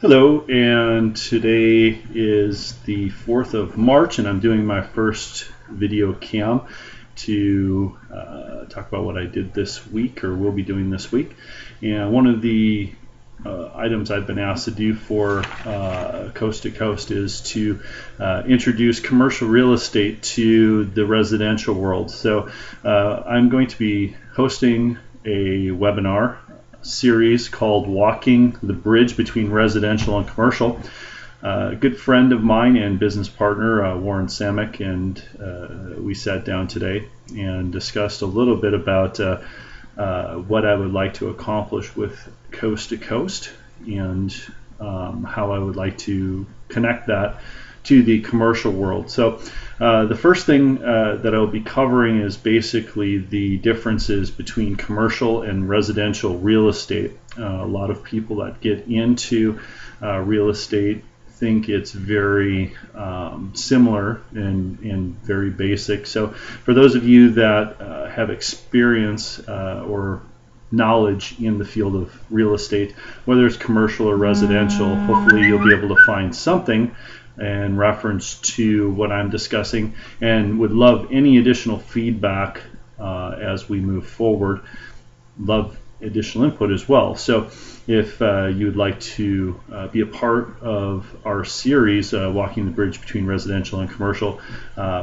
Hello, and today is the 4th of March, and I'm doing my first video cam to talk about what I did this week, or will be doing this week. And one of the items I've been asked to do for Coast to Coast is to introduce commercial real estate to the residential world. So I'm going to be hosting a webinar series called Walking the Bridge Between Residential and Commercial. A good friend of mine and business partner, Warren Samick, and we sat down today and discussed a little bit about what I would like to accomplish with Coast to Coast and how I would like to connect that to the commercial world. So the first thing that I'll be covering is basically the differences between commercial and residential real estate. A lot of people that get into real estate think it's very similar and very basic. So for those of you that have experience or knowledge in the field of real estate, whether it's commercial or residential, hopefully you'll be able to find something in reference to what I'm discussing, and would love any additional feedback as we move forward. Love additional input as well. So if you'd like to be a part of our series, Walking the Bridge Between Residential and Commercial,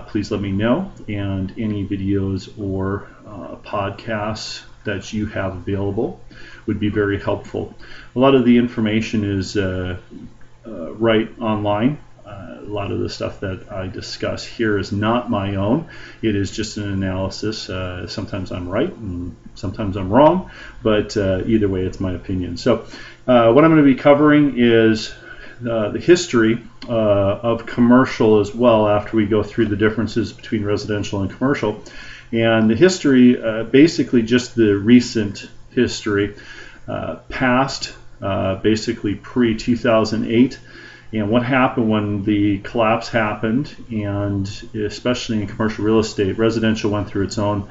please let me know, and any videos or podcasts that you have available would be very helpful. A lot of the information is right online. A lot of the stuff that I discuss here is not my own. It is just an analysis. Sometimes I'm right and sometimes I'm wrong, but either way, it's my opinion. So what I'm going to be covering is the history of commercial as well, after we go through the differences between residential and commercial. And the history, basically just the recent history, past basically pre-2008, and what happened when the collapse happened, and especially in commercial real estate. Residential went through its own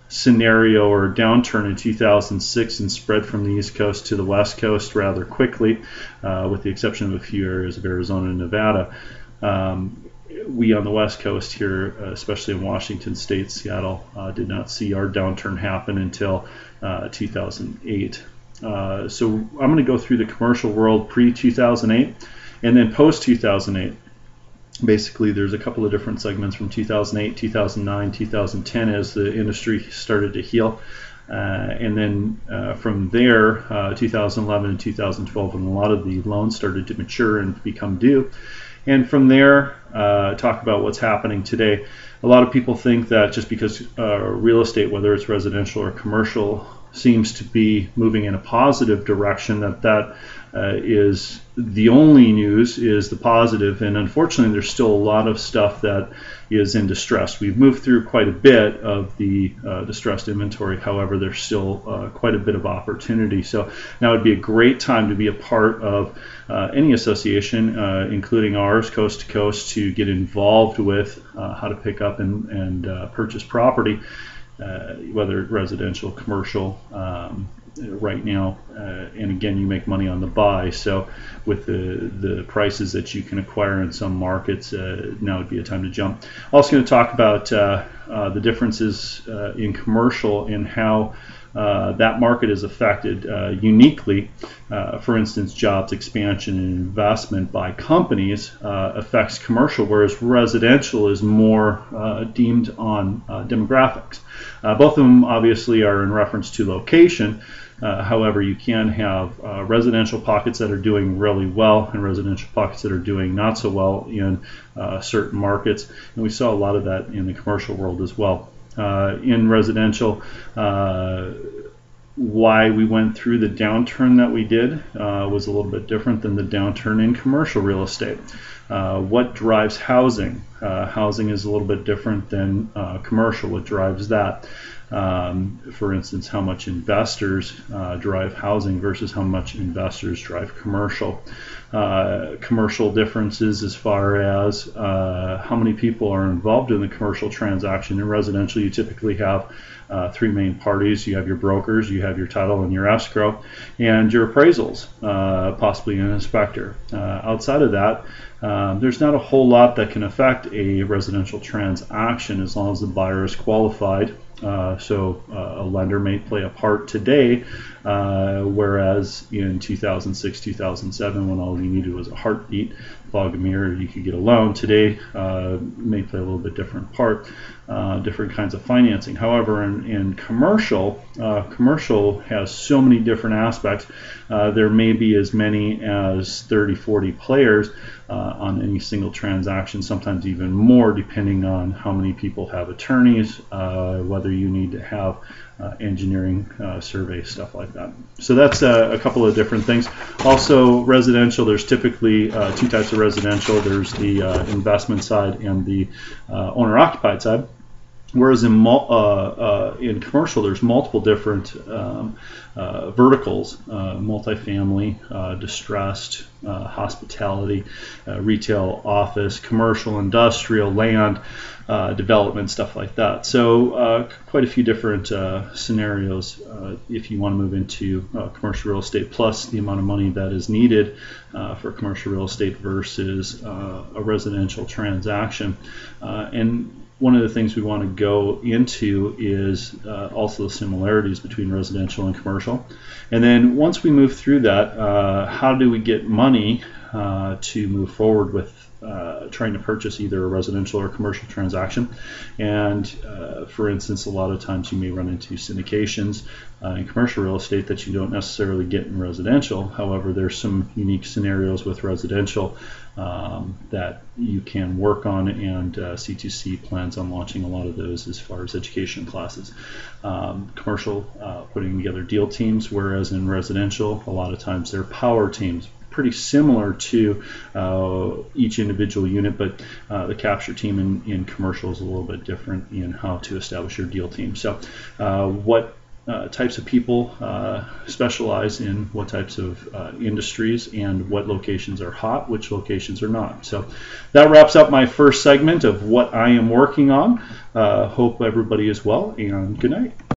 scenario or downturn in 2006 and spread from the East Coast to the West Coast rather quickly, with the exception of a few areas of Arizona and Nevada. We on the West Coast here, especially in Washington State, Seattle, did not see our downturn happen until 2008. So I'm going to go through the commercial world pre-2008 and then post-2008. Basically, there's a couple of different segments from 2008, 2009, 2010 as the industry started to heal. And then from there, 2011 and 2012, when a lot of the loans started to mature and become due. And from there, talk about what's happening today. A lot of people think that just because real estate, whether it's residential or commercial, seems to be moving in a positive direction, that is the only news is the positive. And unfortunately, there's still a lot of stuff that is in distress. We've moved through quite a bit of the distressed inventory. However, there's still quite a bit of opportunity. So now would be a great time to be a part of any association, including ours, Coast to Coast, to get involved with how to pick up and purchase property, whether residential, commercial. Right now, and again, you make money on the buy, so with the prices that you can acquire in some markets, now would be a time to jump. Also going to talk about the differences in commercial and how that market is affected uniquely. For instance, jobs expansion and investment by companies affects commercial, whereas residential is more deemed on demographics. Both of them obviously are in reference to location. However, you can have residential pockets that are doing really well and residential pockets that are doing not so well in certain markets. And we saw a lot of that in the commercial world as well. In residential, why we went through the downturn that we did was a little bit different than the downturn in commercial real estate. What drives housing? housing is a little bit different than commercial. What drives that? For instance, how much investors drive housing versus how much investors drive commercial. Commercial differences as far as how many people are involved in the commercial transaction. In residential, you typically have three main parties. You have your brokers, you have your title and your escrow, and your appraisals, possibly an inspector. Outside of that, there's not a whole lot that can affect a residential transaction as long as the buyer is qualified. So a lender may play a part today, whereas in 2006, 2007, when all you needed was a heartbeat, fog a mirror, you could get a loan. Today may play a little bit different part, different kinds of financing. However, in commercial, commercial has so many different aspects. There may be as many as 30, 40 players on any single transaction, sometimes even more, depending on how many people have attorneys, whether you need to have engineering, survey, stuff like that. So that's a couple of different things. Also, residential, there's typically two types of residential. There's the investment side and the owner-occupied side. Whereas in commercial, there's multiple different verticals: multifamily, distressed, hospitality, retail, office, commercial, industrial, land, development, stuff like that. So quite a few different scenarios if you want to move into commercial real estate, plus the amount of money that is needed for commercial real estate versus a residential transaction. And one of the things we want to go into is also the similarities between residential and commercial. And then once we move through that, how do we get money to move forward with trying to purchase either a residential or commercial transaction? And for instance, a lot of times you may run into syndications in commercial real estate that you don't necessarily get in residential. However, there's some unique scenarios with residential that you can work on, and C2C plans on launching a lot of those as far as education classes. Commercial, putting together deal teams, whereas in residential, a lot of times they're power teams. Pretty similar to each individual unit, but the capture team in commercial is a little bit different in how to establish your deal team. So what types of people specialize in what types of industries, and what locations are hot, which locations are not. So that wraps up my first segment of what I am working on. Hope everybody is well, and good night.